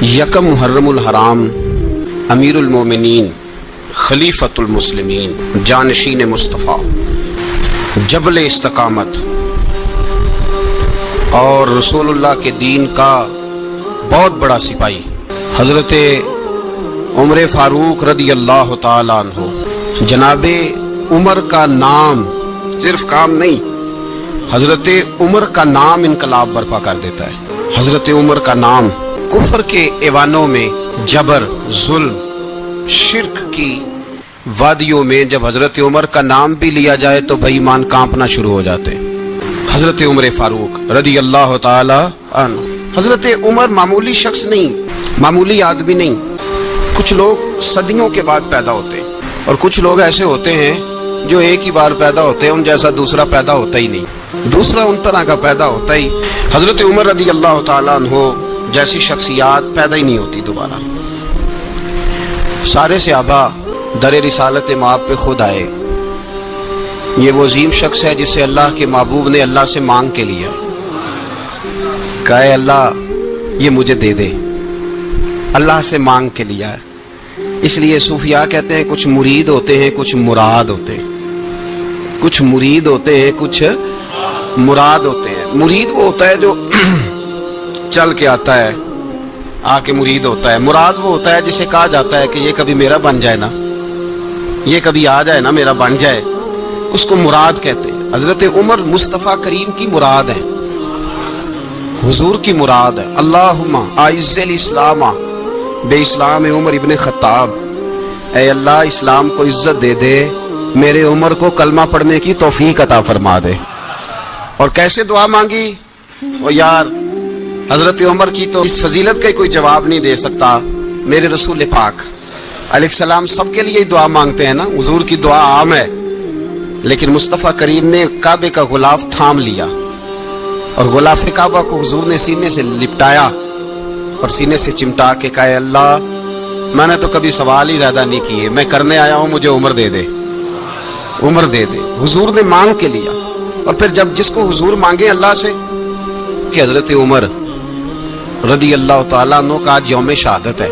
یکم محرم الحرام امیر المومنین خلیفۃ المسلمین جانشین مصطفیٰ جبل استقامت اور رسول اللہ کے دین کا بہت بڑا سپاہی حضرت عمر فاروق رضی اللہ تعالیٰ عنہ، جناب عمر کا نام صرف کام نہیں، حضرت عمر کا نام انقلاب برپا کر دیتا ہے۔ حضرت عمر کا نام کفر کے ایوانوں میں، جبر، ظلم، شرک کی وادیوں میں جب حضرت عمر کا نام بھی لیا جائے تو بے ایمان کانپنا شروع ہو جاتے ہیں۔ حضرت عمر فاروق رضی اللہ تعالی عنہ، حضرت عمر معمولی شخص نہیں، معمولی آدمی نہیں۔ کچھ لوگ صدیوں کے بعد پیدا ہوتے ہیں اور کچھ لوگ ایسے ہوتے ہیں جو ایک ہی بار پیدا ہوتے ہیں، ان جیسا دوسرا پیدا ہوتا ہی نہیں، دوسرا ان طرح کا پیدا ہوتا ہی۔ حضرت عمر رضی اللہ تعالیٰ عنہ جیسی شخصیات پیدا ہی نہیں ہوتی دوبارہ۔ سارے صحابہ در رسالت مآب پہ خود آئے۔ یہ وہ عظیم شخص ہے جسے اللہ کے محبوب نے اللہ سے مانگ کے لیا، کہا اے اللہ یہ مجھے دے دے، اللہ سے مانگ کے لیا ہے۔ اس لیے صوفیاء کہتے ہیں کچھ مرید ہوتے ہیں، کچھ مراد ہوتے ہیں، کچھ مرید ہوتے ہیں، کچھ مراد ہوتے ہیں۔ مرید وہ ہوتا ہے جو چل کے آتا ہے، آ کے مرید ہوتا ہے۔ مراد وہ ہوتا ہے جسے کہا جاتا ہے کہ یہ کبھی میرا بن جائے نا، یہ کبھی آ جائے نا، میرا بن جائے، اس کو مراد کہتے ہیں۔ حضرت عمر مصطفیٰ کریم کی مراد ہے، حضور کی مراد ہے۔ اللہم اعز الاسلام بے اسلام عمر ابن خطاب، اے اللہ اسلام کو عزت دے دے، میرے عمر کو کلمہ پڑھنے کی توفیق عطا فرما دے۔ اور کیسے دعا مانگی؟ وہ یار حضرت عمر کی تو اس فضیلت کا کوئی جواب نہیں دے سکتا، میرے رسول پاک علیہ السلام سب کے لیے دعا مانگتے ہیں نا، حضور کی دعا عام ہے، لیکن مصطفیٰ کریم نے کعبے کا غلاف تھام لیا اور غلاف کعبہ کو حضور نے سینے سے لپٹایا اور سینے سے چمٹا کے کہا اے اللہ میں نے تو کبھی سوال ہی زیادہ نہیں کیے، میں کرنے آیا ہوں، مجھے عمر دے دے، عمر دے دے۔ حضور نے مانگ کے لیا۔ اور پھر جب جس کو حضور مانگے اللہ سے کہ حضرت عمر رضی اللہ تعالیٰ عنہ کا آج یوم شہادت ہے،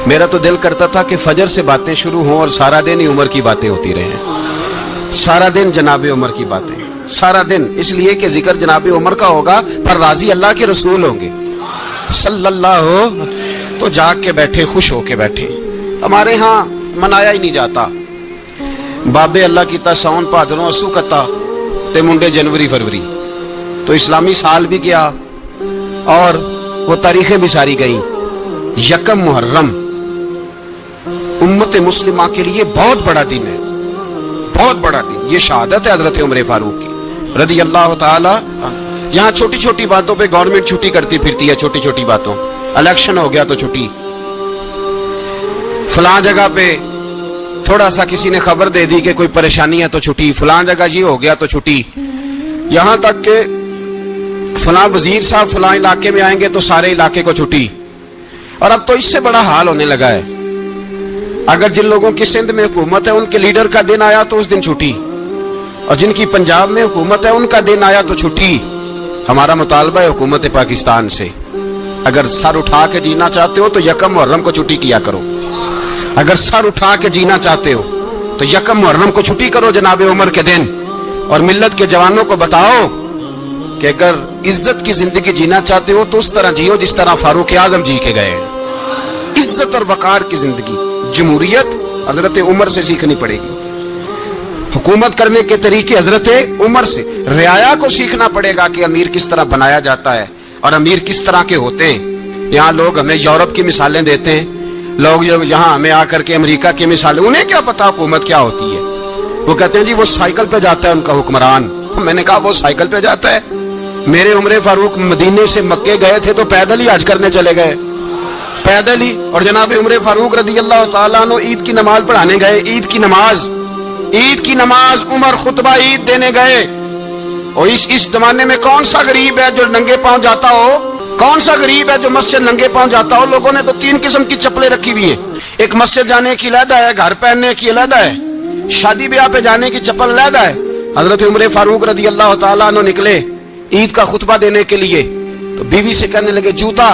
میرا تو دل کرتا تھا کہ فجر سے باتیں شروع ہوں اور سارا دن ہی عمر کی باتیں ہوتی رہیں، سارا دن جناب عمر کی باتیں، سارا دن، اس لیے کہ ذکر جناب عمر کا ہوگا پر راضی اللہ کے رسول ہوں گے صلی اللہ، تو جاگ کے بیٹھے، خوش ہو کے بیٹھے۔ ہمارے ہاں منایا ہی نہیں جاتا، بابے اللہ کی تا ساؤن بھادروں اسو کتا تے منڈے جنوری فروری، تو اسلامی سال بھی گیا اور وہ تاریخیں بھی ساری گئیں۔ یکم محرم امت مسلمہ کے لیے بہت بڑا دن ہے، بہت بڑا دن، یہ شہادت ہے حضرت عمر فاروق کی رضی اللہ تعالی۔ یہاں چھوٹی چھوٹی باتوں پہ گورنمنٹ چھٹی کرتی پھرتی ہے، چھوٹی چھوٹی باتوں، الیکشن ہو گیا تو چھٹی، فلاں جگہ پہ تھوڑا سا کسی نے خبر دے دی کہ کوئی پریشانی ہے تو چھٹی، فلاں جگہ یہ ہو گیا تو چھٹی، یہاں تک کہ فلاں وزیر صاحب فلاں علاقے میں آئیں گے تو سارے علاقے کو چھٹی۔ اور اب تو اس سے بڑا حال ہونے لگا ہے، اگر جن لوگوں کی سندھ میں حکومت ہے ان کے لیڈر کا دن آیا تو اس دن چھٹی، اور جن کی پنجاب میں حکومت ہے ان کا دن آیا تو چھٹی۔ ہمارا مطالبہ ہے حکومت پاکستان سے، اگر سر اٹھا کے جینا چاہتے ہو تو یکم محرم کو چھٹی کیا کرو، اگر سر اٹھا کے جینا چاہتے ہو تو یکم محرم کو چھٹی کرو جناب عمر کے دن، اور ملت کے جوانوں کو بتاؤ کہ اگر عزت کی زندگی جینا چاہتے ہو تو اس طرح جیو جس طرح فاروق اعظم جی کے گئے ہیں۔ عزت اور وقار کی زندگی، جمہوریت حضرت عمر سے سیکھنی پڑے گی، حکومت کرنے کے طریقے حضرت عمر سے، رعایا کو سیکھنا پڑے گا کہ امیر کس طرح بنایا جاتا ہے اور امیر کس طرح کے ہوتے ہیں۔ یہاں لوگ ہمیں یورپ کی مثالیں دیتے ہیں، لوگ یہاں ہمیں آ کر کے امریکہ کی مثالیں، انہیں کیا پتا حکومت کیا ہوتی ہے، وہ کہتے ہیں جی وہ سائیکل پہ جاتا ہے ان کا حکمران۔ میں نے کہا وہ سائیکل پہ جاتا ہے؟ میرے عمر فاروق مدینے سے مکے گئے تھے تو پیدل ہی حج کرنے چلے گئے، پیدل ہی۔ اور جناب عمر فاروق رضی اللہ تعالیٰ عنہ عید کی نماز پڑھانے گئے، عید کی نماز عمر خطبہ عید دینے گئے۔ اور اس زمانے میں کون سا غریب ہے جو ننگے پاؤں جاتا ہو، کون سا غریب ہے جو مسجد ننگے پاؤں جاتا ہو؟ لوگوں نے تو 3 قسم کی چپلیں رکھی ہوئی ہیں، ایک مسجد جانے کی علیحدہ ہے، گھر پہننے کی علیحدہ ہے، شادی بیاہ پہ جانے کی چپل علیحدہ ہے۔ حضرت عمر فاروق رضی اللہ تعالیٰ عنہ نکلے عید کا خطبہ دینے کے لیے تو بیوی سے کہنے لگے جوتا،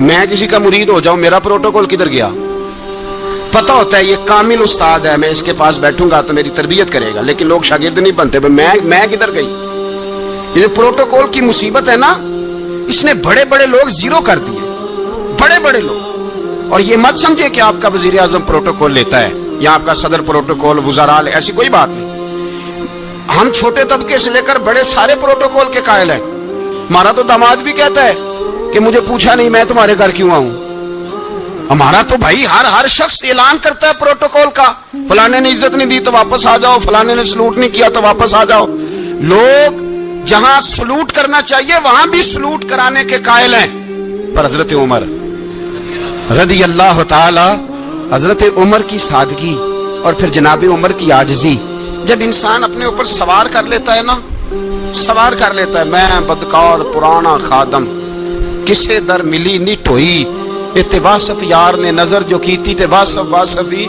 میں کسی کا مرید ہو جاؤں, میرا پروٹوکول کدھر گیا؟ پتہ ہوتا ہے یہ کامل استاد ہے, میں اس کے پاس بیٹھوں گا تو میری تربیت کرے گا, لیکن لوگ شاگرد نہیں بنتے. میں کدھر گئی؟ یہ پروٹوکول کی مصیبت ہے نا, اس نے بڑے بڑے لوگ زیرو کر دیے, بڑے بڑے لوگ. اور یہ مت سمجھے کہ آپ کا وزیر اعظم پروٹوکول لیتا ہے یا آپ کا صدر پروٹوکول, وزراء, ایسی کوئی بات نہیں. ہم چھوٹے طبقے سے لے کر بڑے سارے پروٹوکول کے قائل ہیں. ہمارا تو داماد بھی کہتا ہے کہ مجھے پوچھا نہیں میں تمہارے گھر کیوں آؤں. ہمارا تو بھائی ہر شخص اعلان کرتا ہے پروٹوکول کا, فلانے نے عزت نہیں دی تو واپس آ جاؤ, فلانے نے سلوٹ نہیں کیا تو واپس آ جاؤ. لوگ جہاں سلوٹ کرنا چاہیے وہاں بھی سلوٹ کرانے کے قائل ہیں. پر حضرت عمر رضی اللہ تعالی, حضرت عمر کی سادگی اور پھر جناب عمر کی عاجزی, جب انسان اپنے اوپر سوار کر لیتا ہے نا, سوار کر لیتا ہے, میں بدکار پرانا خادم کسے در ملی نہیں ٹوئی, اتواصف یار نے نظر جو کی تھی تے واصفی.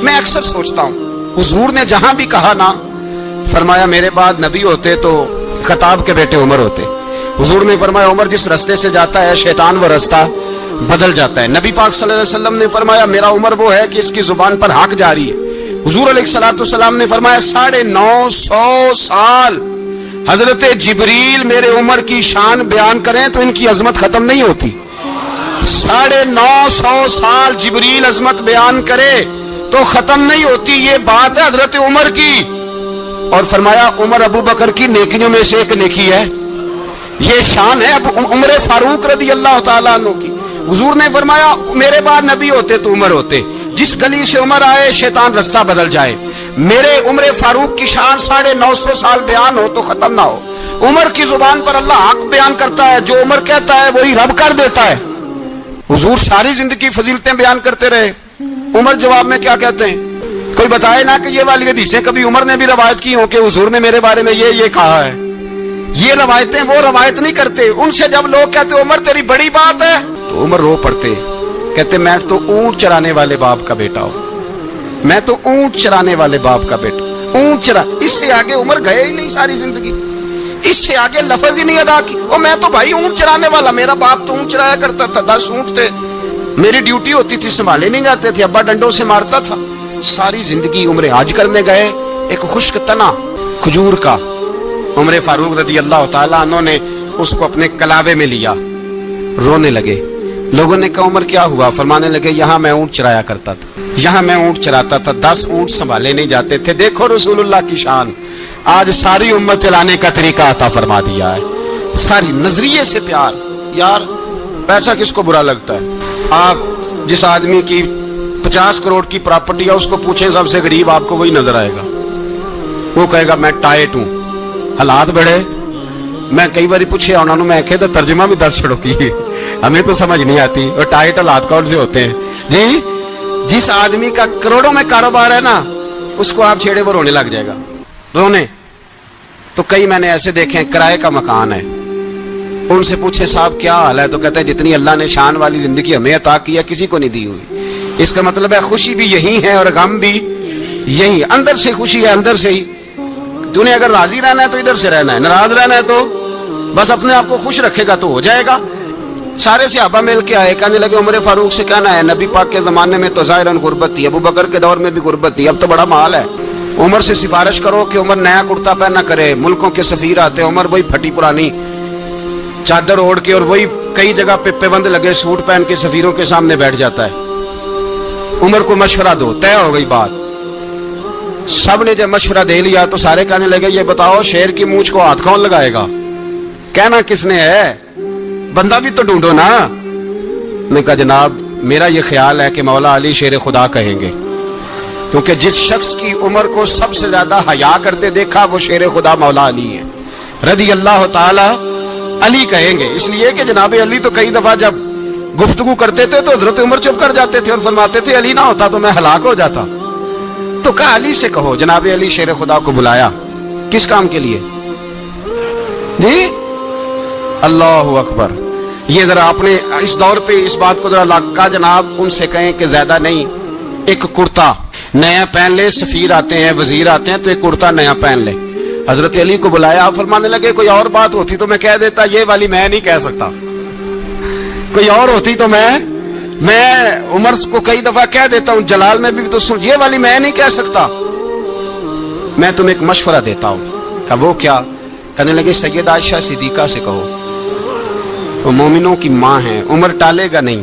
میں اکثر سوچتا ہوں حضور نے جہاں بھی کہا نا, فرمایا میرے بعد نبی ہوتے تو خطاب کے بیٹے عمر ہوتے. حضور نے فرمایا عمر جس رستے سے جاتا ہے شیطان وہ رستہ بدل جاتا ہے. نبی پاک صلی اللہ علیہ وسلم نے فرمایا میرا عمر وہ ہے کہ اس کی زبان پر حق جاری ہے. حضور علیہ الصلوۃ والسلام نے فرمایا 950 سال حضرت جبریل میرے عمر کی شان بیان کریں تو ان کی عظمت ختم نہیں ہوتی. 950 سال جبریل عظمت بیان کرے تو ختم نہیں ہوتی. یہ بات ہے حضرت عمر کی. اور فرمایا عمر ابو بکر کی نیکیوں میں سے ایک نیکی ہے, یہ شان ہے عمر فاروق رضی اللہ تعالیٰ عنہ کی. حضور نے فرمایا میرے بعد نبی ہوتے تو عمر ہوتے, جس گلی سے عمر آئے شیطان رستہ بدل جائے. میرے عمر فاروق کی شان 950 سال بیان ہو تو ختم نہ ہو. عمر کی زبان پر اللہ حق بیان کرتا ہے, جو عمر کہتا ہے وہی رب کر دیتا ہے. حضور ساری زندگی فضیلتیں بیان کرتے رہے, عمر جواب میں کیا کہتے ہیں؟ کوئی بتائے نا کہ یہ والی حدیثیں کبھی عمر نے بھی روایت کی ہوں کہ حضور نے میرے بارے میں یہ کہا ہے. یہ روایتیں وہ روایت نہیں کرتے. ان سے جب لوگ کہتے عمر تیری بڑی بات ہے تو عمر رو پڑتے, کہتے میں تو اونٹ چرانے والے باپ کا بیٹا ہوں, میں تو اونٹ چرانے والے باپ کا بیٹا, اونٹ چرا. اس سے آگے عمر گئے ہی نہیں ساری زندگی, اس سے آگے لفظ ہی نہیں ادا کی. اور میں تو بھائی اونٹ چرانے والا, میرا باپ تو اونٹ چرایا کرتا تھا, 10 اونٹ تھے, میری ڈیوٹی ہوتی تھی, سنبھالے نہیں جاتے تھے, ابا ڈنڈوں سے مارتا تھا. ساری زندگی عمر حج کرنے گئے, ایک خشک تنا کھجور کا عمر فاروق رضی اللہ تعالیٰ عنہ نے اس کو اپنے کلاوے میں لیا, رونے لگے. لوگوں نے کہا عمر کیا ہوا؟ فرمانے لگے یہاں میں اونٹ چرایا کرتا تھا, یہاں میں اونٹ چراتا تھا, 10 اونٹ سنبھالے نہیں جاتے تھے. دیکھو رسول اللہ کی شان, آج ساری امت چلانے کا طریقہ عطا فرما دیا ہے. ساری نظریے سے پیار. یار پیسہ کس کو برا لگتا ہے؟ آپ جس آدمی کی 50 کروڑ کی پراپرٹی ہے اس کو پوچھیں سب سے غریب, آپ کو وہی نظر آئے گا. وہ کہے گا میں ٹائٹ ہوں, حالات بڑے. میں کئی بار پوچھے انہوں نے, میں کہے تو ترجمہ بھی 10 چھڑو کی, ہمیں تو سمجھ نہیں آتی اور ٹائٹ حالات کون سے ہوتے ہیں جی. جس آدمی کا کروڑوں میں کاروبار ہے نا اس کو آپ چھیڑے وہ رونے لگ جائے گا, رونے. تو کئی میں نے ایسے دیکھے کرائے کا مکان ہے, ان سے پوچھے صاحب کیا حال ہے, تو کہتے ہیں جتنی اللہ نے شان والی زندگی ہمیں عطا کی ہے کسی کو نہیں دی ہوئی. اس کا مطلب ہے خوشی بھی یہی ہے اور غم بھی یہی. اندر سے خوشی ہے, اندر سے ہی. تو نے اگر راضی رہنا ہے تو ادھر سے رہنا ہے, ناراض رہنا ہے تو بس اپنے آپ کو خوش رکھے گا تو ہو جائے گا. سارے صحابہ مل کے آئے, کہنے لگے عمر فاروق سے کہنا ہے نبی پاک کے زمانے میں تو ظاہراً غربت تھی, ابو بکر کے دور میں بھی غربت تھی, اب تو بڑا مال ہے. عمر سے سفارش کرو کہ عمر نیا کرتا پہنا کرے. ملکوں کے سفیر آتے, عمر وہی پھٹی پرانی چادر اوڑھ کے اور وہی کئی جگہ پہ پیبند لگے سوٹ پہن کے سفیروں کے سامنے بیٹھ جاتا ہے. عمر کو مشورہ دو, طے ہو گئی بات. سب نے جب مشورہ دے لیا تو سارے کہنے لگے یہ بتاؤ شیر کی مونچھ کو ہاتھ کون لگائے گا؟ کہنا کس نے ہے, بندہ بھی تو ڈھونڈو نا. نے کہا جناب میرا یہ خیال ہے کہ مولا علی شیر خدا کہیں گے, کیونکہ جس شخص کی عمر کو سب سے زیادہ حیا کرتے دیکھا وہ شیر خدا مولا علی ہے رضی اللہ تعالی. علی کہیں گے اس لیے کہ جناب علی تو کئی دفعہ جب گفتگو کرتے تھے تو حضرت عمر چپ کر جاتے تھے اور فرماتے تھے علی نہ ہوتا تو میں ہلاک ہو جاتا. تو کہا علی سے کہو. جناب علی شیر خدا کو بلایا, کس کام کے لیے جی؟ اللہ اکبر. یہ ذرا آپ نے اس دور پہ اس بات کو ذرا لگا جناب ان سے کہیں کہ زیادہ نہیں, ایک کرتا نیا پہن لے. سفیر آتے ہیں, وزیر آتے ہیں تو ایک کرتا نیا پہن لے. حضرت علی کو بلایا, فرمانے لگے کوئی اور بات ہوتی تو میں کہہ دیتا, یہ والی میں نہیں کہہ سکتا. کوئی اور ہوتی تو میں عمر کو کئی دفعہ کہہ دیتا ہوں، جلال میں بھی تو سن، یہ والی میں نہیں کہہ سکتا، میں تمہیں ایک مشورہ دیتا ہوں۔ کہ وہ کیا؟ کہنے لگے سیدہ عائشہ صدیقہ سے کہو، وہ مومنوں کی ماں ہیں، عمر ٹالے گا نہیں۔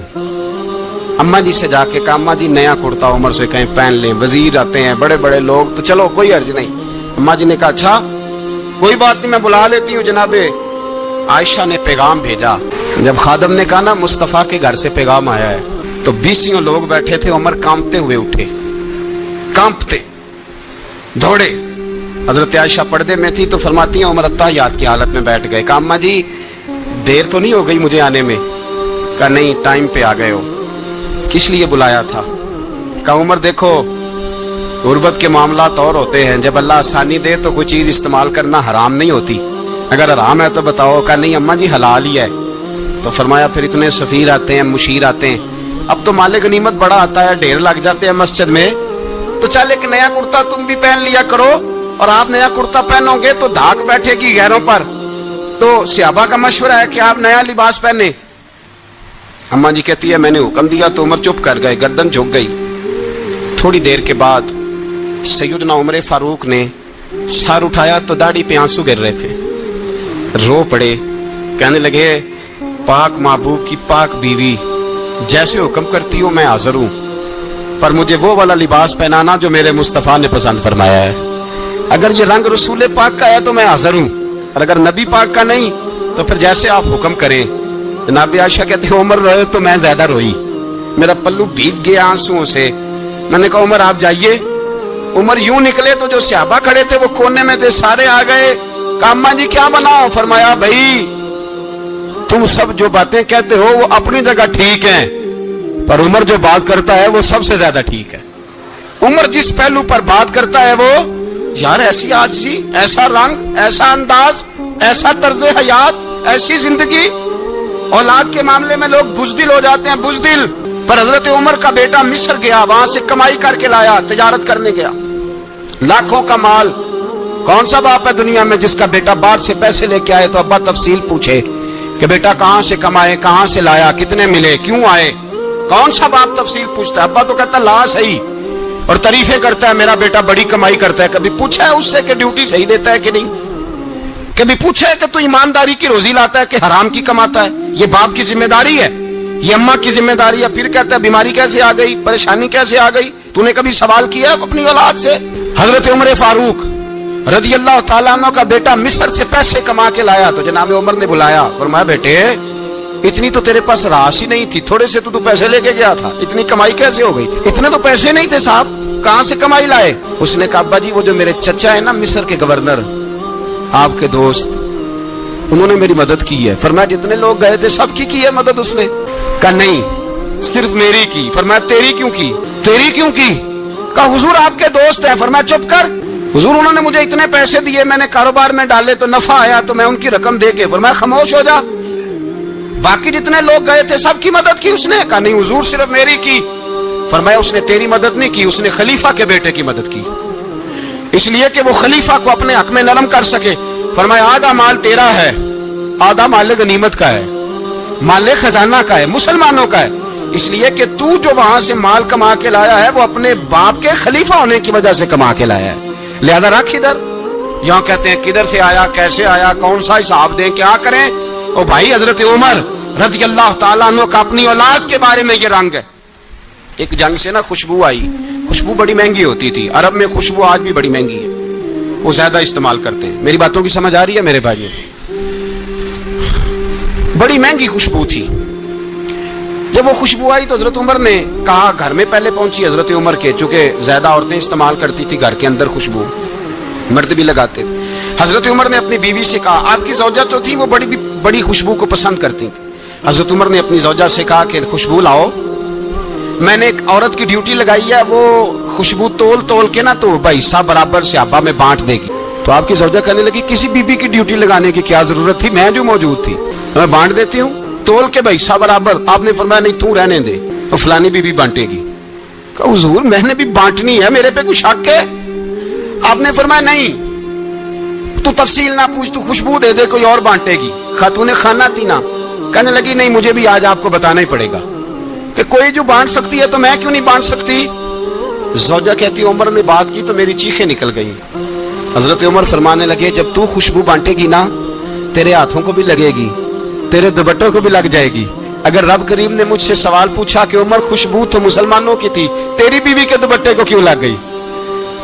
اماں جی سے جا کے کہا اماں جی نیا کرتا عمر سے کہیں پہن لیں، وزیر آتے ہیں، بڑے بڑے لوگ، تو چلو کوئی حرج نہیں۔ اماں جی نے کہا اچھا کوئی بات نہیں، میں بلا لیتی ہوں۔ جناب عائشہ نے پیغام بھیجا، جب خادم نے کہا نا مصطفیٰ کے گھر سے پیغام آیا ہے، تو 20 لوگ بیٹھے تھے، عمر کانپتے ہوئے اٹھے، کانپتے دوڑے۔ حضرت عائشہ پردے میں تھی تو فرماتی ہیں عمر اتحیات کی حالت میں بیٹھ گئے۔ کہا اماں جی دیر تو نہیں ہو گئی مجھے آنے میں؟ کہا نہیں، ٹائم پہ آ گئے ہو۔ کس لیے بلایا تھا؟ کہا عمر دیکھو غربت کے معاملات اور ہوتے ہیں، جب اللہ آسانی دے تو کوئی چیز استعمال کرنا حرام نہیں ہوتی، اگر حرام ہے تو بتاؤ۔ کہا نہیں اماں جی حلال ہی ہے۔ تو فرمایا پھر اتنے سفیر آتے ہیں، مشیر آتے ہیں، اب تو مال غنیمت بڑا آتا ہے، ڈھیر لگ جاتے ہیں مسجد میں، تو چل ایک نیا کرتا تم بھی پہن لیا کرو، اور آپ نیا کرتا پہنو گے تو دھاگ بیٹھے گی غیروں پر۔ تو صحابہ کا مشورہ ہے کہ آپ نیا لباس پہنے۔ اماں جی کہتی ہے میں نے حکم دیا تو عمر چپ کر گئے، گردن جھک گئی۔ تھوڑی دیر کے بعد سیدنا عمر فاروق نے سر اٹھایا تو داڑھی پہ آنسو گر رہے تھے، رو پڑے، کہنے لگے پاک محبوب کی پاک بیوی، جیسے حکم کرتی ہو میں حاضر ہوں، پر مجھے وہ والا لباس پہنانا جو میرے مصطفیٰ نے پسند فرمایا ہے۔ اگر یہ رنگ رسول پاک کا ہے تو میں حاضر ہوں، اور اگر نبی پاک کا نہیں تو پھر جیسے آپ حکم کریں۔ جناب عائشہ کہتے ہیں عمر روئے تو میں زیادہ روئی، میرا پلو بھیگ گیا آنسوؤں سے۔ میں نے کہا عمر آپ جائیے۔ عمر یوں نکلے تو جو صحابہ کھڑے تھے وہ کونے میں تھے، سارے آ گئے۔ کہا اماں جی کیا بناؤ؟ فرمایا بھائی تم سب جو باتیں کہتے ہو وہ اپنی جگہ ٹھیک ہیں، پر عمر جو بات کرتا ہے وہ سب سے زیادہ ٹھیک ہے۔ عمر جس پہلو پر بات کرتا ہے وہ، یار ایسی عاجزی، ایسا رنگ، ایسا انداز، ایسا طرز حیات، ایسی زندگی، اولاد کے معاملے میں لوگ بزدل ہو جاتے ہیں، بزدل۔ پر حضرت عمر کا بیٹا مصر گیا، وہاں سے کمائی کر کے لایا، تجارت کرنے گیا، لاکھوں کا مال۔ کون سا باپ ہے دنیا میں جس کا بیٹا باہر سے پیسے لے کے آئے تو ابا تفصیل پوچھے کہ بیٹا کہاں سے کمائے، کہاں سے لایا، کتنے ملے، کیوں آئے؟ کون سا باپ تفصیل پوچھتا ہے؟ ابا تو کہتا لا صحیح، اور تعریفیں کرتا ہے میرا بیٹا بڑی کمائی کرتا ہے۔ کبھی پوچھا ہے اس سے کہ ڈیوٹی صحیح دیتا ہے کہ نہیں؟ کبھی پوچھا ہے کہ تو ایمانداری کی روزی لاتا ہے کہ حرام کی کماتا ہے؟ یہ باپ کی ذمہ داری ہے، یہ اماں کی ذمہ داری ہے۔ پھر کہتا ہے بیماری کیسے آ گئی، پریشانی کیسے آ گئی؟ تو نے کبھی سوال کیا اپنی اولاد سے؟ حضرت عمر فاروق رضی اللہ تعالیٰ عنہ کا بیٹا مصر سے پیسے کما کے لایا تو جناب عمر نے بلایا، فرمایا بیٹے اتنی تو تیرے پاس راس ہی نہیں تھی، تھوڑے سے تو پیسے لے کے گیا تھا، اتنی کمائی کیسے ہو گئی؟ اتنے تو پیسے نہیں تھے صاحب، کہاں سے کمائی لائے؟ اس نے کہا ابا جی وہ جو میرے چچا ہے نا مصر کے گورنر، آپ کے دوست، انہوں نے میری مدد کی ہے۔ فرمایا جتنے لوگ گئے تھے سب کی ہے مدد اس نے؟ کہا نہیں صرف میری کی۔ فرمایا تیری کیوں کی؟ تیری کیوں کی؟ کہا حضور آپ کے دوست ہیں۔ فرمایا چپ کر، حضور انہوں نے مجھے اتنے پیسے دیے، میں نے کاروبار میں ڈالے تو نفع آیا تو میں ان کی رقم دے کے۔ فرمایا خاموش ہو جا، باقی جتنے لوگ گئے تھے سب کی مدد کی اس نے؟ کہا نہیں حضور صرف میری کی۔ فرمایا اس نے تیری مدد نہیں کی، اس نے خلیفہ کے بیٹے کی مدد کی، اس لیے کہ وہ خلیفہ کو اپنے حق میں نرم کر سکے۔ فرمایا آدھا مال تیرا ہے، آدھا مال غنیمت کا ہے، مال خزانہ کا ہے، مسلمانوں کا ہے، اس لیے کہ تو جو وہاں سے مال کما کے لایا ہے وہ اپنے باپ کے خلیفہ ہونے کی وجہ سے کما کے لایا ہے، لہذا رکھ ادھر۔ یہاں کہتے ہیں کدھر سے آیا، کیسے آیا، کون سا حساب دیں، کیا کریں؟ او بھائی حضرت عمر رضی اللہ تعالیٰ عنہ کا اپنی اولاد کے بارے میں یہ رنگ ہے۔ ایک جنگ سے نا خوشبو آئی، خوشبو بڑی مہنگی ہوتی تھی، عرب میں خوشبو آج بھی بڑی مہنگی ہے، وہ زیادہ استعمال کرتے ہیں۔ میری باتوں کی سمجھ آ رہی ہے میرے بھائیوں؟ بڑی مہنگی خوشبو تھی۔ جب وہ خوشبو آئی تو حضرت عمر نے کہا، گھر میں پہلے پہنچی حضرت عمر کے، چونکہ زیادہ عورتیں استعمال کرتی تھی گھر کے اندر خوشبو، مرد بھی لگاتے تھے۔ حضرت عمر نے اپنی بیوی سے کہا، آپ کی زوجہ تو تھی وہ بڑی خوشبو کو پسند کرتی تھی۔ حضرت عمر نے اپنی زوجہ سے کہا کہ خوشبو لاؤ، میں نے ایک عورت کی ڈیوٹی لگائی ہے، وہ خوشبو تول کے نا تو حصہ برابر صحابہ میں بانٹ دے گی۔ تو آپ کی زوجہ کہنے لگی کسی بی بی کی ڈیوٹی لگانے کی کیا ضرورت تھی، میں جو موجود تھی میں بانٹ دیتی ہوں تول کے حصہ برابر۔ آپ نے فرمایا نہیں تو رہنے دے، تو فلانی بی بی بانٹے گی۔ کہا حضور میں نے بھی بانٹنی ہے، میرے پہ کچھ حق ہے؟ آپ نے فرمایا نہیں تو تفصیل نہ پوچھ، تو خوشبو دے دے، کوئی اور بانٹے گی۔ خاتون خانہ تھی نا، کہنے لگی نہیں مجھے بھی آج آپ کو بتانا ہی پڑے گا کہ کوئی جو بانٹ سکتی ہے تو میں کیوں نہیں بانٹ سکتی؟ زوجہ کہتی عمر نے بات کی تو میری چیخیں نکل گئی. حضرت عمر فرمانے لگے جب تو خوشبو بانٹے گی نا تیرے ہاتھوں کو بھی لگے گی, تیرے دوپٹوں کو بھی لگ جائے گی. اگر رب کریم نے مجھ سے سوال پوچھا کہ عمر خوشبو تو مسلمانوں کی تھی, تیری بیوی کے دوپٹے کو کیوں لگ گئی,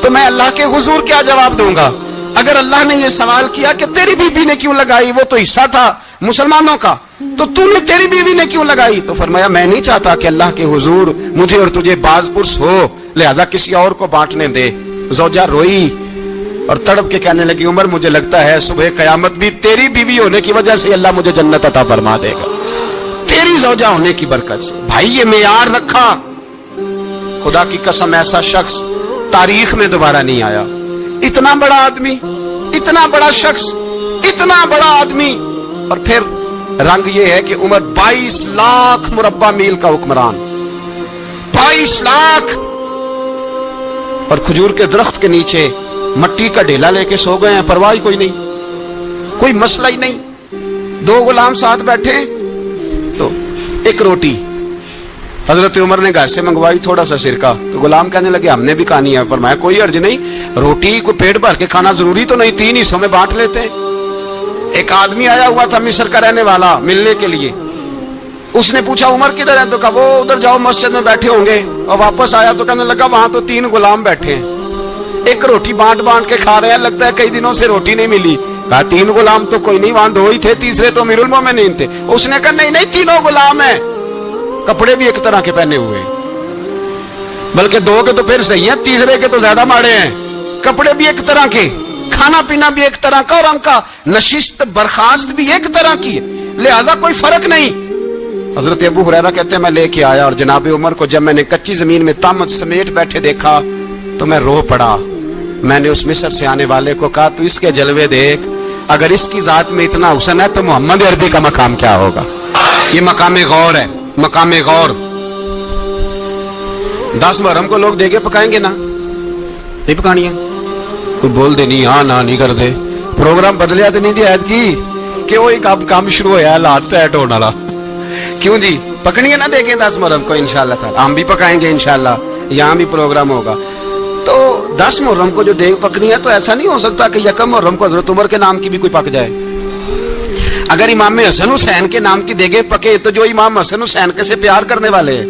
تو میں اللہ کے حضور کیا جواب دوں گا؟ اگر اللہ نے یہ سوال کیا کہ تیری بیوی نے کیوں لگائی, وہ تو حصہ تھا مسلمانوں کا, تو تو نے تیری بیوی نے کیوں لگائی؟ تو فرمایا میں نہیں چاہتا کہ اللہ کے حضور مجھے اور تجھے باز پرس ہو, لہذا کسی اور کو بانٹنے دے. زوجہ روئی اور تڑپ کے کہنے لگی عمر مجھے لگتا ہے صبح قیامت بھی تیری بیوی ہونے کی وجہ سے اللہ مجھے جنت عطا فرما دے گا, تیری زوجہ ہونے کی برکت سے. بھائی یہ معیار رکھا, خدا کی قسم ایسا شخص تاریخ میں دوبارہ نہیں آیا. اتنا بڑا آدمی, اتنا بڑا شخص, اتنا بڑا آدمی, اور پھر رنگ یہ ہے کہ عمر 22 لاکھ مربع میل کا حکمران, 22 لاکھ, اور کھجور کے درخت کے نیچے مٹی کا ڈھیلا لے کے سو گئے ہیں, پرواہ کوئی نہیں, کوئی مسئلہ ہی نہیں. 2 غلام ساتھ بیٹھے تو ایک روٹی حضرت عمر نے گھر سے منگوائی, تھوڑا سا سرکہ, تو غلام کہنے لگے ہم نے بھی کھانی ہے. فرمایا کوئی حرج نہیں, روٹی کو پیٹ بھر کے کھانا ضروری تو نہیں, 3 حصوں میں بانٹ لیتے. ایک آدمی آیا ہوا تھا مصر کا رہنے والا ملنے کے لیے, اس نے پوچھا عمر کدھر ہے, تو کہا وہ ادھر جاؤ مسجد میں بیٹھے ہوں گے. اور واپس آیا تو کہنے لگا وہاں تو 3 غلام بیٹھے ہیں, ایک روٹی بانٹ بانٹ کے کھا رہے ہیں, لگتا ہے کئی دنوں سے روٹی نہیں ملی. کہا 3 غلام تو کوئی نہیں, وہاں 2 ہی تھے, تیسرے تو امیر المومنین تھے. اس نے کہا نہیں نہیں 3 غلام ہیں, کپڑے بھی ایک طرح کے پہنے ہوئے, بلکہ 2 کے تو پھر صحیح ہیں, تیسرے کے تو زیادہ ماڑے ہیں. کپڑے بھی ایک طرح کے, کھانا پینا بھی ایک طرح کا, اور ان کا نشست برخاست بھی ایک طرح کی ہے, لہذا کوئی فرق نہیں. حضرت ابو ہریرہ کہتے ہیں میں لے کے آیا, اور جناب عمر کو جب میں نے کچی زمین میں تامت سمیٹ بیٹھے دیکھا تو میں رو پڑا. میں نے اس مصر سے آنے والے کو کہا تو اس کے جلوے دیکھ, اگر اس کی ذات میں اتنا حسن ہے تو محمد عربی کا مقام کیا ہوگا. یہ مقام غور ہے, مقام غور. 10 محرم کو لوگ دیگے پکائیں گے نا, نہیں پکانی ہے, کوئی بول دے نہیں, ہاں نہ نہیں کر دے, پروگرام بدلیا تو نہیں دی عید کی کہ وہ ایک اب کام شروع ہوا لات ٹائٹ ہونے والا, کیوں جی پکڑی ہے نا دیکھیں 10 محرم کو انشاءاللہ تعالی, ہم بھی پکائیں گے انشاءاللہ, یہاں بھی پروگرام ہوگا. تو 10 محرم کو جو دیگ پکنی ہے تو ایسا نہیں ہو سکتا کہ 1 محرم کو حضرت عمر کے نام کی بھی کوئی پک جائے. اگر امام حسن حسین کے نام کی دیگیں پکے تو جو امام حسن حسین کے سے پیار کرنے والے ہیں,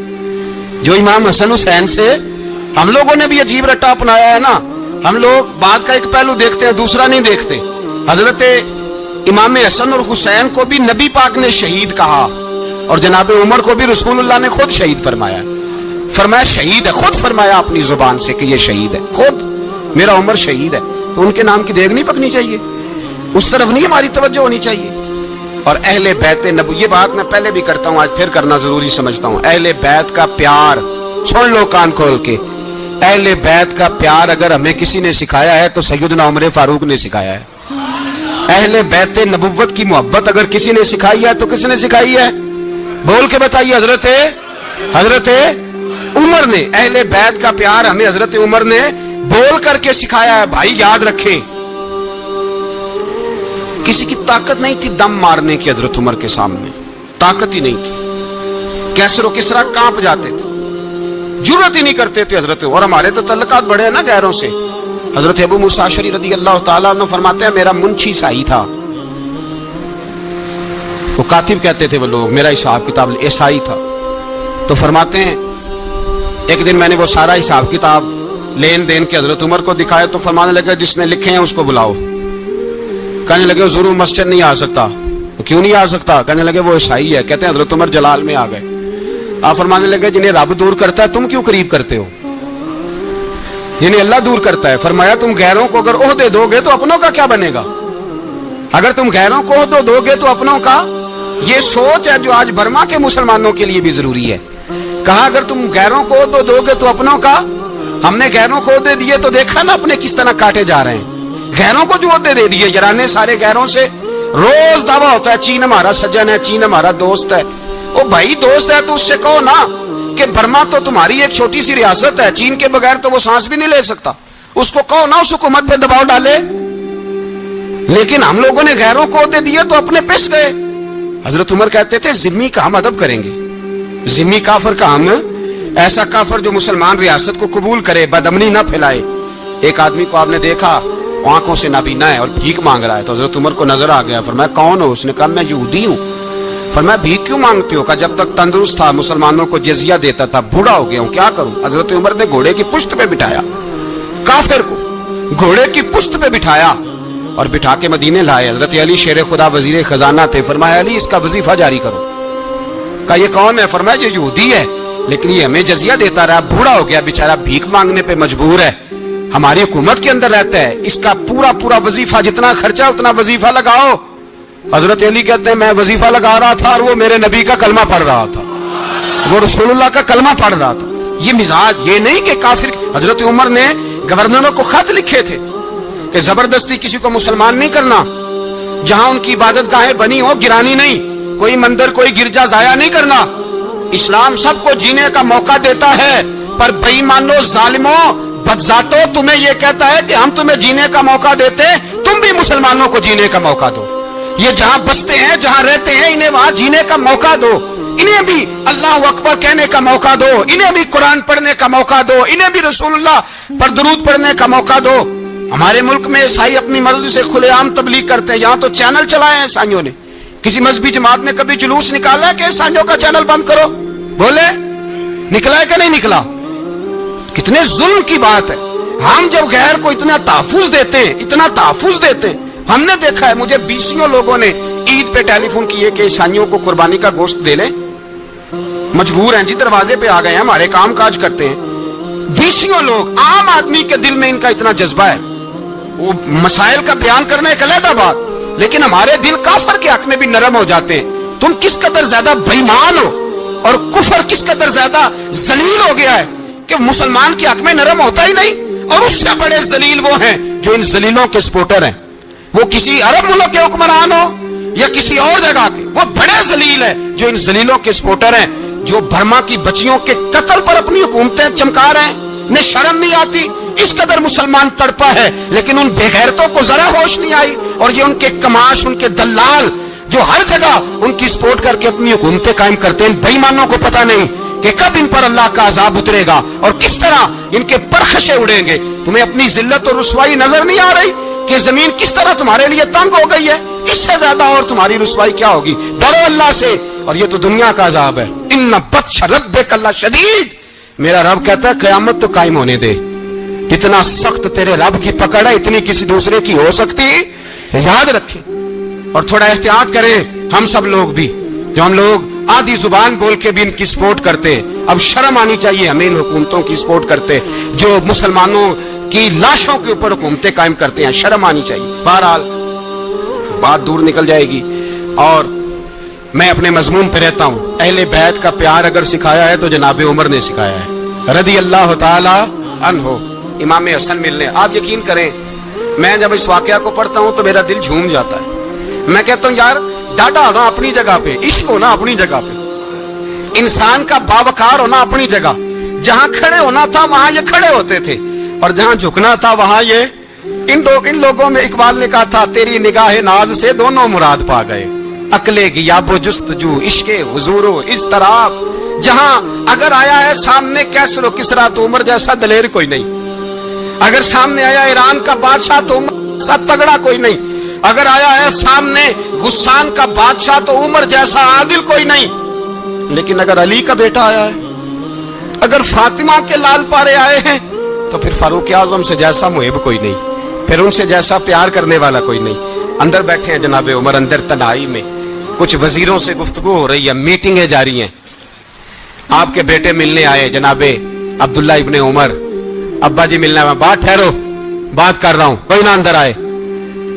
جو امام حسن حسین سے, ہم لوگوں نے بھی عجیب رٹا اپنایا ہے نا, ہم لوگ بات کا ایک پہلو دیکھتے ہیں دوسرا نہیں دیکھتے. حضرت امام حسن اور حسین کو بھی نبی پاک نے شہید کہا, اور جناب عمر کو بھی رسول اللہ نے خود شہید فرمایا, فرمایا شہید ہے, خود فرمایا اپنی زبان سے کہ یہ شہید ہے, خود میرا عمر شہید ہے. تو ان کے نام کی دیگ نہیں پکنی چاہیے, اس طرف نہیں ہماری توجہ ہونی چاہیے. اور اہل بیت نبو, یہ بات میں پہلے بھی کرتا ہوں, آج پھر کرنا ضروری سمجھتا ہوں. اہل بیت کا پیار سن لو کان کھول کے, اہل بیت کا پیار اگر ہمیں کسی نے سکھایا ہے تو سیدنا عمر فاروق نے سکھایا ہے. اہل بیت نبوت کی محبت اگر کسی نے سکھائی ہے تو کس نے سکھائی ہے؟ بول کے بتائیے. حضرت عمر نے. اہل بیت کا پیار ہمیں حضرت عمر نے بول کر کے سکھایا ہے. بھائی یاد رکھیں, کسی کی طاقت نہیں تھی دم مارنے کی حضرت عمر کے سامنے, طاقت ہی نہیں تھی. کیسر و کسرا کانپ جاتے تھے, جرأت ہی نہیں کرتے تھے حضرت. اور ہمارے تو تعلقات بڑے ہیں نا غیروں سے. حضرت ابو موسیٰ اشعری رضی اللہ تعالیٰ عنہ فرماتے ہیں میرا منشی سائی تھا, وہ کاتب کہتے تھے وہ لوگ, میرا حساب کتاب عیسائی تھا. تو فرماتے ہیں ایک دن میں نے وہ سارا حساب کتاب لین دین کے حضرت عمر کو دکھایا تو فرمانے لگے جس نے لکھے ہیں اس کو بلاؤ. کہنے لگے ضرور مسجد نہیں آ سکتا. کیوں نہیں آ سکتا؟ کہنے لگے وہ عیسائی ہے. کہتے ہیں حضرت عمر جلال میں آ گئے. آپ فرمانے لگے جنہیں رب دور کرتا ہے تم کیوں قریب کرتے ہو؟ جنہیں اللہ دور کرتا ہے. فرمایا تم غیروں کو اگر عہدے دو گے تو اپنوں کا کیا بنے گا؟ اگر تم غیروں کو عہدے دو گے تو اپنوں کا. یہ سوچ ہے جو آج برما کے مسلمانوں کے لیے بھی ضروری ہے. کہا اگر تم غیروں کو عہدے دو گے تو اپنوں کا. ہم نے غیروں کو عہدے دیے تو دیکھا نا اپنے کس طرح کاٹے جا رہے ہیں. غیروں کو جو عہدے دے دیے یرانے سارے غیروں سے. روز دعویٰ ہوتا ہے چین ہمارا سجن ہے, چین ہمارا دوست ہے. او بھائی دوست ہے تو اس سے کہو نا کہ برما تو تمہاری ایک چھوٹی سی ریاست ہے, چین کے بغیر تو وہ سانس بھی نہیں لے سکتا. اس کو کہو نا اس حکومت پہ دباؤ ڈالے. لیکن ہم لوگوں نے غیروں کو عہدے دیے تو اپنے پس گئے. حضرت عمر کہتے تھے ذمی کا ہم ادب کریں گے, ذمی کافر کا ہم, ایسا کافر جو مسلمان ریاست کو قبول کرے, بدامنی نہ پھیلائے. ایک آدمی کو آپ نے دیکھا آنکھوں سے نابینا ہے اور بھیک مانگ رہا ہے, تو حضرت عمر کو نظر آ گیا, فرمایا کون ہو؟ اس نے کہا میں یہودی ہوں. فرمایا بھیک کیوں مانگتے ہو؟ کہا جب تک تندرست تھا مسلمانوں کو جزیہ دیتا تھا, بوڑھا ہو گیا ہوں کیا کروں. حضرت عمر نے گھوڑے کی پشت پہ بٹھایا کافر کو, گھوڑے کی پشت پہ بٹھایا اور بٹھا کے مدینے لائے. حضرت علی شیر خدا وزیر خزانہ تھے, فرمایا علی اس کا وظیفہ جاری کرو. کہا یہ کون ہے؟ فرمایا یہ یہودی ہے لیکن یہ ہمیں جزیہ دیتا رہا, بوڑھا ہو گیا بیچارہ, بھیک مانگنے پہ مجبور ہے, ہماری حکومت کے اندر رہتا ہے, اس کا پورا وظیفہ جتنا خرچہ اتنا وظیفہ لگاؤ. حضرت علی کہتے ہیں میں وظیفہ لگا رہا تھا اور وہ میرے نبی کا کلمہ پڑھ رہا تھا, وہ رسول اللہ کا کلمہ پڑھ رہا تھا. یہ مزاج, یہ نہیں کہ کافر. حضرت عمر نے گورنروں کو خط لکھے تھے کہ زبردستی کسی کو مسلمان نہیں کرنا, جہاں ان کی عبادت گاہیں بنی ہو گرانی نہیں, کوئی مندر کوئی گرجا ضائع نہیں کرنا. اسلام سب کو جینے کا موقع دیتا ہے, پر بے ایمانو ظالموں بدذاتوں تمہیں یہ کہتا ہے کہ ہم تمہیں جینے کا موقع دیتے, تم بھی مسلمانوں کو جینے کا موقع دو. یہ جہاں بستے ہیں جہاں رہتے ہیں انہیں وہاں جینے کا موقع دو, انہیں بھی اللہ اکبر کہنے کا موقع دو, انہیں بھی قرآن پڑھنے کا موقع دو, انہیں بھی رسول اللہ پر درود پڑھنے کا موقع دو. ہمارے ملک میں عیسائی اپنی مرضی سے کھلے عام تبلیغ کرتے ہیں, یہاں تو چینل چلائے ہیں عیسائیوں نے. کسی مذہبی جماعت نے کبھی جلوس نکالا ہے کہ عیسائیوں کا چینل بند کرو؟ بولے نکلا ہے کہ نہیں نکلا؟ کتنے ظلم کی بات ہے. ہم جب غیر کو اتنا تحفظ دیتے ہیں, اتنا تحفظ دیتے ہیں, ہم نے دیکھا ہے مجھے 20 لوگوں نے عید پہ ٹیلی فون کیے کہ عیسائیوں کو قربانی کا گوشت دے لیں, مجبور ہیں جی, دروازے پہ آ گئے ہیں, ہمارے کام کاج کرتے ہیں. 20 لوگ, عام آدمی کے دل میں ان کا اتنا جذبہ ہے, وہ مسائل کا بیان کرنے ایک علیحدہ بات, لیکن ہمارے دل کافر کے حق میں بھی نرم ہو جاتے ہیں. تم کس قدر زیادہ بے ایمان ہو اور کفر کس قدر زیادہ ذلیل ہو گیا ہے کہ مسلمان کے حق میں نرم ہوتا ہی نہیں. اور اس سے بڑے ذلیل وہ ہیں جو ان ذلیلوں کے سپورٹر ہیں, وہ کسی عرب ملک کے حکمران ہو یا کسی اور جگہ کے, وہ بڑے ذلیل ہیں جو ان ذلیلوں کے سپورٹر ہیں, جو برما کی بچیوں کے قتل پر اپنی حکومتیں چمکا رہے ہیں. انہیں شرم نہیں آتی, اس قدر مسلمان تڑپا ہے لیکن ان بے غیرتوں کو ذرا ہوش نہیں آئی. اور یہ ان کے کماش, ان کے دلال جو ہر جگہ ان کی سپورٹ کر کے اپنی حکومتیں قائم کرتے ہیں, بے ایمانوں کو پتہ نہیں کہ کب ان پر اللہ کا عذاب اترے گا اور کس طرح ان کے پرخشے اڑیں گے. تمہیں اپنی ذلت اور رسوائی نظر نہیں آ رہی کہ زمین کس طرح تمہارے لیے تنگ ہو گئی ہے؟ اس سے زیادہ اور تمہاری رسوائی کیا ہوگی؟ ڈرو اللہ سے, اور یہ تو دنیا کا عذاب ہے. ان بطش ربک لشدید, میرا رب کہتا ہے قیامت تو قائم ہونے دے, اتنا سخت تیرے رب کی پکڑ ہے اتنی کسی دوسرے کی ہو سکتی. یاد رکھیں اور تھوڑا احتیاط کریں ہم سب لوگ بھی, جو ہم لوگ آدھی زبان بول کے بھی ان کی سپورٹ کرتے ہیں. اب شرم آنی چاہیے ہمیں ان حکومتوں کی سپورٹ کرتے جو مسلمانوں کی لاشوں کے اوپر حکومتیں قائم کرتے ہیں, شرم آنی چاہیے. بہرحال بات دور نکل جائے گی اور میں اپنے مضمون پہ رہتا ہوں. اہل بیت کا پیار اگر سکھایا ہے تو جناب عمر نے سکھایا ہے رضی اللہ تعالی عنہ. امام حسن ملنے, آپ یقین کریں میں جب اس واقعہ کو پڑھتا ہوں تو میرا دل جھوم جاتا ہے. میں کہتا ہوں یار ڈاڈا ہونا اپنی جگہ پہ, عشق ہونا اپنی جگہ پہ, انسان کا باوقار ہونا اپنی جگہ, جہاں کھڑے ہونا تھا وہاں یہ کھڑے ہوتے تھے اور جہاں جھکنا تھا وہاں یہ. ان لوگوں میں اقبال نے کہا تھا تیری نگاہ ناز سے دونوں مراد پا گئے, عقلے کی یاب و جستجو عشق حضور و اضطراب. جہاں اگر آیا ہے سامنے کیسر و کسرا تو عمر جیسا دلیر کوئی نہیں, اگر سامنے آیا ایران کا بادشاہ تو عمر جیسا تگڑا کوئی نہیں, اگر آیا ہے سامنے غسان کا بادشاہ تو عمر جیسا عادل کوئی نہیں. لیکن اگر علی کا بیٹا آیا ہے, اگر فاطمہ کے لال پارے آئے ہیں تو پھر فاروق اعظم سے جیسا محب کوئی نہیں, پھر ان سے جیسا پیار کرنے والا کوئی نہیں. اندر بیٹھے ہیں جناب عمر, اندر تنہائی میں کچھ وزیروں سے گفتگو ہو رہی ہے, میٹنگیں جاری ہیں. آپ کے بیٹے ملنے آئے جناب عبداللہ ابن عمر, ابا جی ملنا ہے, بات ٹھہرو بات کر رہا ہوں, کوئی نہ اندر آئے.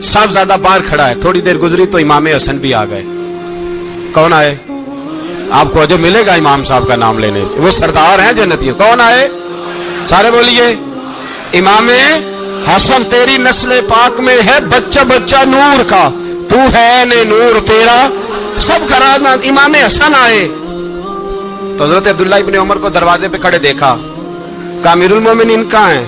صاحب زیادہ باہر کھڑا ہے, تھوڑی دیر گزری تو امام حسن بھی آ گئے. کون آئے؟ آپ کو جو ملے گا امام صاحب کا نام لینے سے, وہ سردار ہیں جنتیوں. کون آئے؟ سارے بولیے. امام حسن تیری نسل پاک میں ہے بچہ بچہ نور کا, تو ہے نے نور تیرا سب کرانا. امام حسن آئے تو حضرت عبداللہ ابن عمر کو دروازے پہ کھڑے دیکھا, کہا امیر المومنین کہاں ہیں؟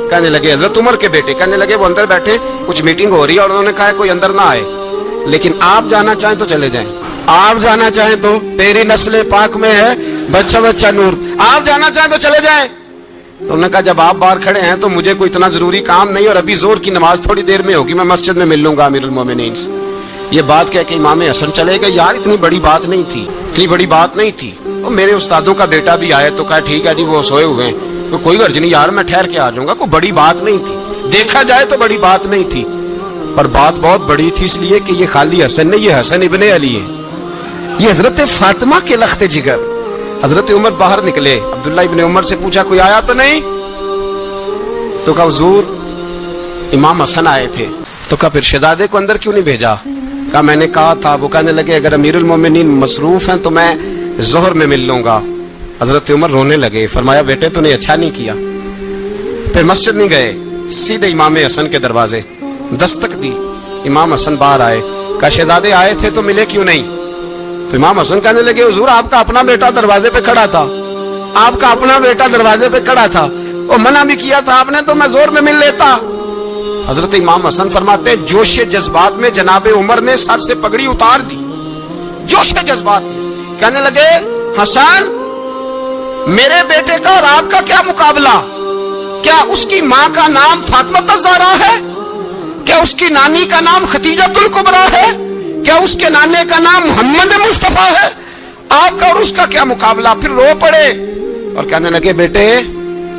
کہنے لگے حضرت عمر کے بیٹے. کہنے لگے وہ اندر بیٹھے, کچھ میٹنگ ہو رہی ہے اور انہوں نے کہا کوئی اندر نہ آئے, لیکن آپ جانا چاہیں تو چلے جائیں. آپ جانا چاہیں تو تیری نسل پاک میں ہے بچہ بچہ نور، آپ جانا چاہیں تو چلے جائیں۔ تو انہوں نے کہا جب آپ باہر کھڑے ہیں تو مجھے کوئی اتنا ضروری کام نہیں، اور ابھی زور کی نماز تھوڑی دیر میں ہوگی، میں مسجد میں مل لوں گا امیر المومنین سے۔ یہ بات کہہ کے امام حسن چلے گئے۔ یار اتنی بڑی بات نہیں تھی، اتنی بڑی بات نہیں تھی۔ وہ میرے استادوں کا بیٹا بھی آئے تو کہا ٹھیک ہے جی وہ سوئے ہوئے ہیں، کوئی غرض نہیں یار میں ٹھہر کے آ جاؤں گا، کوئی بڑی بات نہیں تھی، دیکھا جائے تو بڑی بات نہیں تھی، پر بات بہت بڑی تھی، اس لیے کہ یہ خالی حسن نہیں، یہ حسن ابن علی ہے، یہ حضرت فاطمہ کے لخت جگر۔ حضرت عمر باہر نکلے، عبداللہ ابن عمر سے پوچھا کوئی آیا تو نہیں؟ تو کہا حضور امام حسن آئے تھے۔ تو کہا پھر شہزادے کو اندر کیوں نہیں بھیجا؟ کہا میں نے کہا تھا، وہ کہنے لگے اگر امیر المومنین مصروف ہیں تو میں ظہر میں مل لوں گا۔ حضرت عمر رونے لگے، فرمایا بیٹے تو نے اچھا نہیں کیا۔ پھر مسجد نہیں گئے، سیدھے امام حسن کے دروازے دستک دی، امام حسن باہر آئے، کہا شہزادے آئے تھے تو ملے کیوں نہیں؟ تو امام حسن کہنے لگے حضور آپ کا اپنا بیٹا دروازے پہ کھڑا تھا، آپ کا اپنا بیٹا دروازے پہ کھڑا تھا، وہ منع بھی کیا تھا آپ نے تو میں زور میں مل لیتا۔ حضرت امام حسن فرماتے جوش جذبات میں جناب عمر نے سر سے پگڑی اتار دی، جوش جذبات میں کہنے لگے حسن میرے بیٹے کا اور آپ کا کیا مقابلہ؟ کیا اس کی ماں کا نام فاطمہ الزہرا ہے؟ کیا اس کی نانی کا نام ختیجۃ الکبریٰ ہے؟ کیا اس کے نانے کا نام محمد مصطفیٰ ہے؟ آپ کا اور اس کا کیا مقابلہ؟ پھر رو پڑے اور کہنے لگے بیٹے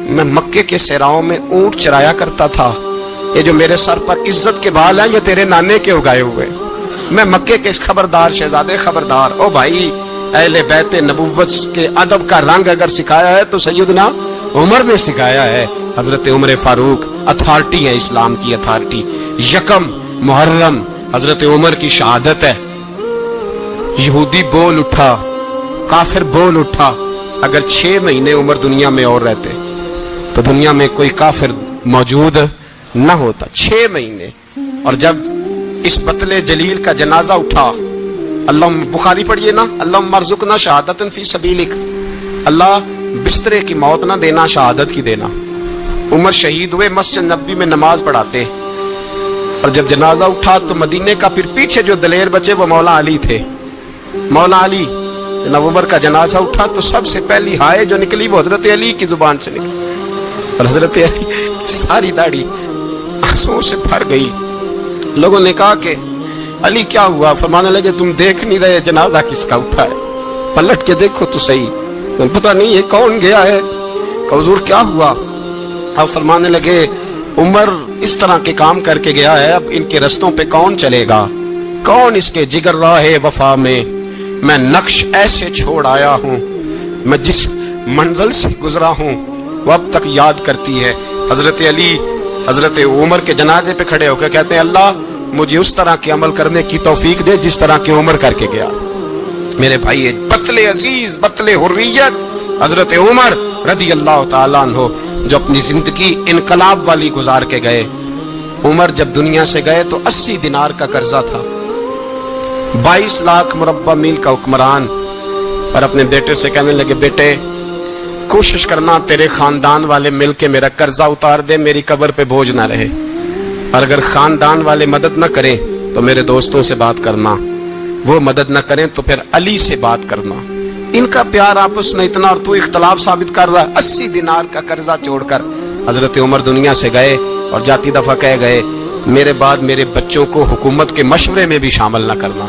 میں مکے کے صحراؤں میں اونٹ چرایا کرتا تھا، یہ جو میرے سر پر عزت کے بال ہیں یہ تیرے نانے کے اگائے ہوئے، میں مکے کے خبردار شہزادے خبردار۔ او بھائی اہل بیت نبوت کے ادب کا رنگ اگر سکھایا ہے تو سیدنا عمر نے سکھایا ہے۔ حضرت عمر فاروق اتھارٹی ہے، اسلام کی اتھارٹی۔ یکم محرم حضرت عمر کی شہادت ہے۔ یہودی بول اٹھا، کافر بول اٹھا، اگر 6 مہینے عمر دنیا میں اور رہتے تو دنیا میں کوئی کافر موجود نہ ہوتا، 6 مہینے۔ اور جب اس بطل جلیل کا جنازہ اٹھا، اللہ بخاری پڑھیے نا، اللہم ارزقنا شہادت فی سبیلک، اللہ بسترے کی موت نہ دینا، شہادت کی دینا۔ عمر شہید ہوئے، مسجد نبوی میں نماز پڑھاتے، اور جب جنازہ اٹھا تو مدینے کا پھر پیچھے جو دلیر بچے وہ مولا علی تھے۔ مولا علی جناب عمر کا جنازہ اٹھا تو سب سے پہلی ہائے جو نکلی وہ حضرت علی کی زبان سے نکلی، اور حضرت علی ساری داڑھی آنسوؤں سے بھر گئی۔ لوگوں نے کہا کہ علی کیا ہوا؟ فرمانے لگے تم دیکھ نہیں رہے جنازہ کس کا اٹھا ہے، پلٹ کے دیکھو تو صحیح، تمہیں پتہ نہیں یہ کون گیا ہے؟ کہ حضور کیا ہوا؟ اب فرمانے لگے عمر اس طرح کے کام کر کے گیا ہے، اب ان کے رستوں پہ کون چلے گا؟ کون اس کے جگر راہ وفا میں میں نقش ایسے چھوڑ آیا ہوں، میں جس منزل سے گزرا ہوں وہ اب تک یاد کرتی ہے۔ حضرت علی حضرت عمر کے جنازے پہ کھڑے ہو کے کہتے ہیں اللہ مجھے اس طرح کے عمل کرنے کی توفیق دے جس طرح کے عمر کر کے گیا۔ میرے بھائی بطل عزیز، بطل حریت حضرت عمر رضی اللہ تعالیٰ عنہ جو اپنی زندگی انقلاب والی گزار کے گئے۔ عمر جب دنیا سے گئے تو 80 دینار کا قرضہ تھا، 22 لاکھ مربع میل کا حکمران، اور اپنے بیٹے سے کہنے لگے بیٹے کوشش کرنا تیرے خاندان والے مل کے میرا قرضہ اتار دے، میری قبر پہ بوجھ نہ رہے، اور اگر خاندان والے مدد نہ کریں تو میرے دوستوں سے بات کرنا، وہ مدد نہ کریں تو پھر علی سے بات کرنا۔ ان کا پیار آپس میں اتنا، اور تو اختلاف ثابت کر رہا ہے۔ 80 دینار کا قرضہ چھوڑ کر حضرت عمر دنیا سے گئے، اور جاتی دفعہ کہہ گئے میرے بعد میرے بچوں کو حکومت کے مشورے میں بھی شامل نہ کرنا،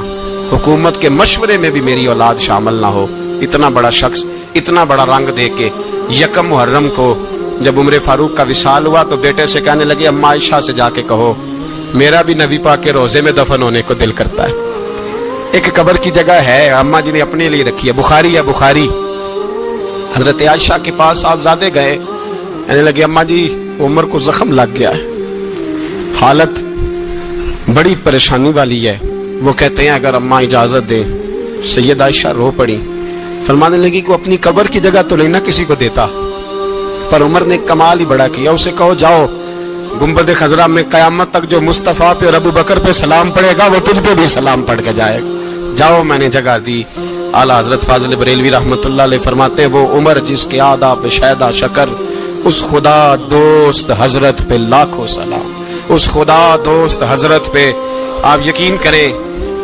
حکومت کے مشورے میں بھی میری اولاد شامل نہ ہو۔ اتنا بڑا شخص اتنا بڑا رنگ دے کے یکم محرم کو جب عمر فاروق کا وصال ہوا تو بیٹے سے کہنے لگے اماں عائشہ سے جا کے کہو میرا بھی نبی پاک کے روزے میں دفن ہونے کو دل کرتا ہے۔ ایک قبر کی جگہ ہے اماں جی نے اپنے لیے رکھی ہے، بخاری ہے بخاری۔ حضرت عائشہ کے پاس صاحبزادے گئے، کہنے لگے اماں جی عمر کو زخم لگ گیا ہے، حالت بڑی پریشانی والی ہے۔ وہ کہتے ہیں اگر اماں اجازت دیں۔ سید عائشہ رو پڑی، فرمانے لگی کہ اپنی قبر کی جگہ تو نہیں نہ کسی کو دیتا، پر عمر نے کمال ہی بڑا کیا، اسے کہو جاؤ گنبد خضرا میں قیامت تک جو مصطفیٰ پہ اور ابو بکر پہ سلام پڑے گا وہ تجھ پہ بھی سلام پڑھ کے جائے گا، جاؤ میں نے جگہ دی۔ اعلیٰ حضرت فاضل بریلوی رحمۃ اللہ علیہ فرماتے ہیں وہ عمر جس کے آداب شیدا شکر، اس خدا دوست حضرت پہ لاکھوں سلام، اس خدا دوست حضرت پہ۔ آپ یقین کریں